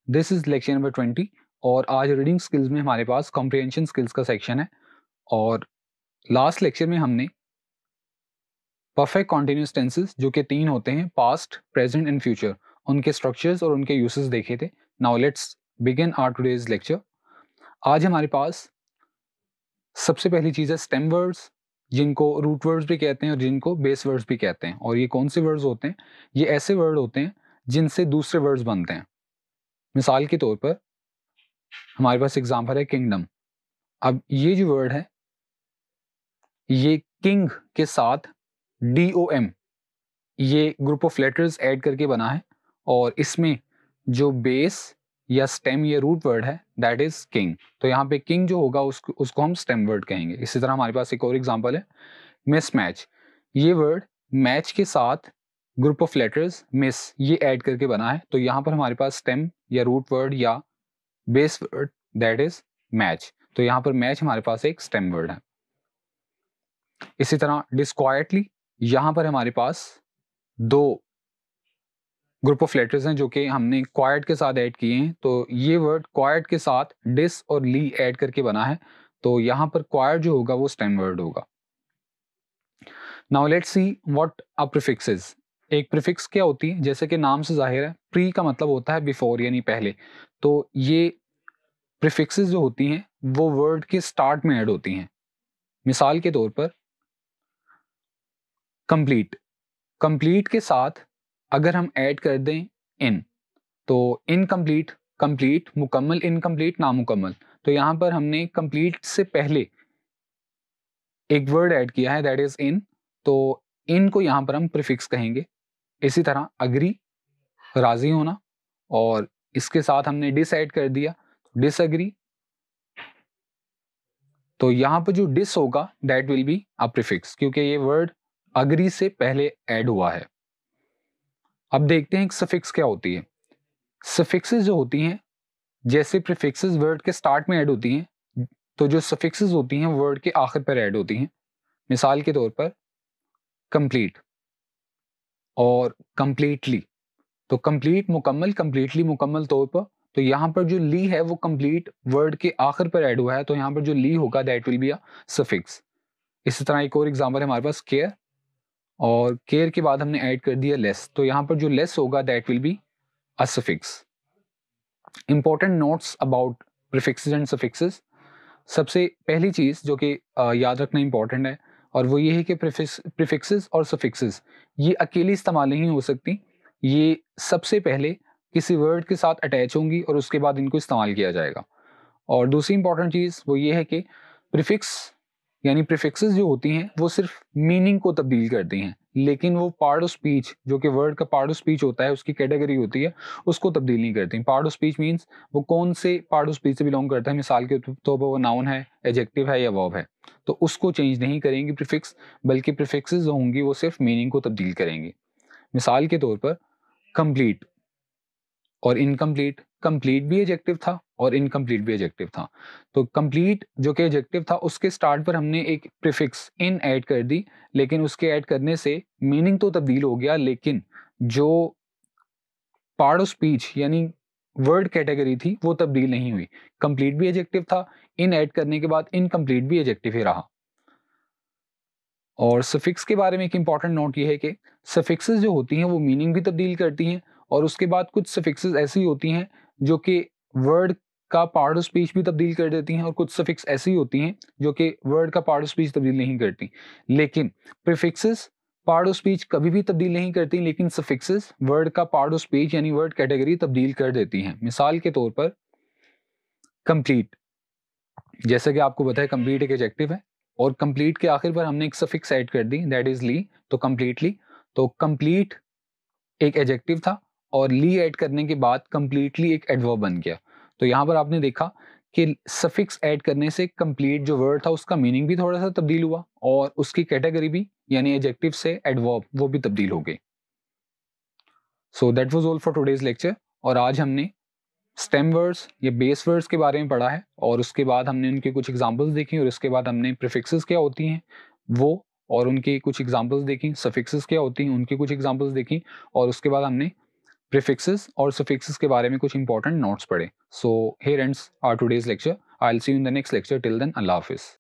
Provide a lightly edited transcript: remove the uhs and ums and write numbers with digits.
This is lecture number 20 और आज reading skills में हमारे पास कॉम्प्रिहेंशन स्किल्स का सेक्शन है। और लास्ट लेक्चर में हमने परफेक्ट कॉन्टिन्यूस टेंसेस जो कि 3 होते हैं, पास्ट, प्रेजेंट एंड फ्यूचर, उनके स्ट्रक्चर्स और उनके यूसेस देखे थे। Now let's begin our today's lecture. आज हमारे पास सबसे पहली चीज़ है स्टेम वर्ड्स, जिनको रूट वर्ड्स भी कहते हैं और जिनको बेस वर्ड्स भी कहते हैं। और ये कौन से वर्ड्स होते हैं? ये ऐसे वर्ड होते हैं जिनसे दूसरे वर्ड्स बनते हैं। मिसाल के तौर पर हमारे पास एग्जाम्पल है किंगडम। अब ये जो वर्ड है, ये किंग के साथ DOM, ये ग्रुप ऑफ लेटर्स ऐड करके बना है और इसमें जो बेस या स्टेम या रूट वर्ड है दैट इज किंग। तो यहाँ पे किंग जो होगा उसको हम स्टेम वर्ड कहेंगे। इसी तरह हमारे पास एक और एग्जांपल है मिस मैच। ये वर्ड मैच के साथ ग्रुप ऑफ लेटर्स मिस ये ऐड करके बना है, तो यहाँ पर हमारे पास स्टेम या रूट वर्ड या base word that is match. तो यहाँ पर मैच हमारे पास एक स्टेम वर्ड है। इसी तरह डिस्क्वाइटली, यहाँ पर हमारे पास दो ग्रुप ऑफ लेटर्स हैं जो कि हमने क्वाइट के साथ ऐड किए हैं। तो ये वर्ड क्वाइट के साथ डिस और ली ऐड करके बना है, तो यहाँ पर क्वाइट जो होगा वो स्टेम वर्ड होगा। Now let's see what a prefix is. एक प्रीफिक्स क्या होती है? जैसे कि नाम से जाहिर है, प्री का मतलब होता है बिफोर यानी पहले। तो ये प्रीफिक्सेस जो होती हैं वो वर्ड के स्टार्ट में ऐड होती हैं। मिसाल के तौर पर कंप्लीट, कंप्लीट के साथ अगर हम ऐड कर दें इन, तो इनकम्प्लीट, कंप्लीट, मुकम्मल, इनकम्प्लीट, नामुकम्मल। तो यहां पर हमने कंप्लीट से पहले एक वर्ड ऐड किया है दैट इज इन, तो इन को यहां पर हम प्रीफिक्स कहेंगे। इसी तरह अग्री, राजी होना, और इसके साथ हमने डिस ऐड कर दिया, डिसअग्री, तो यहां पर जो डिस होगा that will be a prefix, क्योंकि ये वर्ड अग्री से पहले ऐड हुआ है। अब देखते हैं सफिक्स क्या होती है। सफिक्सेस जो होती हैं, जैसे प्रीफिक्सेस वर्ड के स्टार्ट में ऐड होती हैं, तो जो सफिक्सेस होती हैं वर्ड के आखिर पर ऐड होती हैं। मिसाल के तौर पर कंप्लीट और कंप्लीटली, तो कंप्लीट मुकम्मल, कंप्लीटली मुकम्मल तौर पर। तो यहाँ पर जो ली है वो कंप्लीट वर्ड के आखिर पर ऐड हुआ है, तो यहाँ पर जो ली होगा that will be a suffix. इसी तरह एक और एग्जांपल है हमारे पास केयर, और केयर के बाद हमने ऐड कर दिया लेस, तो यहाँ पर जो लेस होगा that will be a suffix. Important notes about prefixes and suffixes. सबसे पहली चीज जो कि याद रखना इंपॉर्टेंट है, और वो ये है कि प्रीफिक्सेस और सफिक्सेस ये अकेली इस्तेमाल नहीं हो सकती, ये सबसे पहले किसी वर्ड के साथ अटैच होंगी और उसके बाद इनको इस्तेमाल किया जाएगा। और दूसरी इंपॉर्टेंट चीज वो ये है कि प्रीफिक्स यानी प्रीफिक्सेस जो होती हैं वो सिर्फ मीनिंग को तब्दील करती हैं, लेकिन वो पार्ट ऑफ स्पीच, जो कि वर्ड का पार्ट ऑफ स्पीच होता है, उसकी कैटेगरी होती है, उसको तब्दील नहीं करती। पार्ट ऑफ स्पीच मीन्स वो कौन से पार्ट ऑफ स्पीच से बिलोंग करता है। मिसाल के तौर पर वो नाउन है, एडजेक्टिव है या वर्ब है, तो उसको चेंज नहीं करेंगी प्रीफिक्स, बल्कि प्रीफिक्सेस जो होंगी वो सिर्फ मीनिंग को तब्दील करेंगी। मिसाल के तौर पर कंप्लीट और इनकम्प्लीट, कंप्लीट भी एडजेक्टिव था और इनकम्प्लीट भी एडजेक्टिव था। तो कंप्लीट जो कि एडजेक्टिव था उसके स्टार्ट पर हमने एक प्रीफिक्स इन ऐड कर दी, लेकिन उसके ऐड करने से मीनिंग तो तब्दील हो गया, लेकिन जो पार्ट ऑफ स्पीच यानी वर्ड कैटेगरी थी वो तब्दील नहीं हुई। कंप्लीट भी एडजेक्टिव था, इन ऐड करने के बाद इनकम्प्लीट भी एडजेक्टिव ही रहा। और सफिक्स के बारे में एक इंपॉर्टेंट नोट ये है कि सफिक्सेस जो होती हैं वो मीनिंग भी तब्दील करती हैं, और उसके बाद कुछ सफिक्सेस ऐसी होती हैं जो कि वर्ड का पार्ट ऑफ स्पीच भी तब्दील कर देती हैं, और कुछ सफिक्स ऐसी होती हैं जो कि वर्ड का पार्ट ऑफ स्पीच तब्दील नहीं करती। लेकिन प्रीफिक्सेस पार्ट ऑफ स्पीच कभी भी तब्दील नहीं करती, लेकिन सफिक्सेस वर्ड का पार्ट ऑफ स्पीच यानी वर्ड कैटेगरी तब्दील कर देती हैं। मिसाल के तौर पर कंप्लीट, जैसे कि आपको पता है कंप्लीट एक एडजेक्टिव है, और कंप्लीट के आखिर पर हमने एक सफिक्स ऐड कर दी दैट इज ली, तो कंप्लीटली। तो कंप्लीट एक एडजेक्टिव था और ली ऐड करने के बाद कंप्लीटली एक एडवर्ब बन गया। तो यहां पर आपने देखा कि सफिक्स ऐड करने से कंप्लीट जो वर्ड था उसका मीनिंग भी थोड़ा सा तब्दील हुआ, और उसकी कैटेगरी भी यानी एडजेक्टिव से एडवर्ब वो भी तब्दील हो गई। So that was all for today's lecture. और आज हमने स्टेम वर्ड्स या बेस वर्ड्स के बारे में पढ़ा है, और उसके बाद हमने उनके कुछ एग्जांपल्स देखी, और उसके बाद हमने प्रीफिक्सेस क्या होती हैं वो और उनकी कुछ एग्जांपल्स देखी, सफिक्सेस क्या होती हैं उनकी कुछ एग्जांपल्स देखी, और उसके बाद हमने प्रीफिक्सेस और सफिक्सेस के बारे में कुछ इंपॉर्टेंट नोट्स पढ़े. So here ends our today's lecture. I will see you in the next lecture. Till then, अल्लाह हाफिज.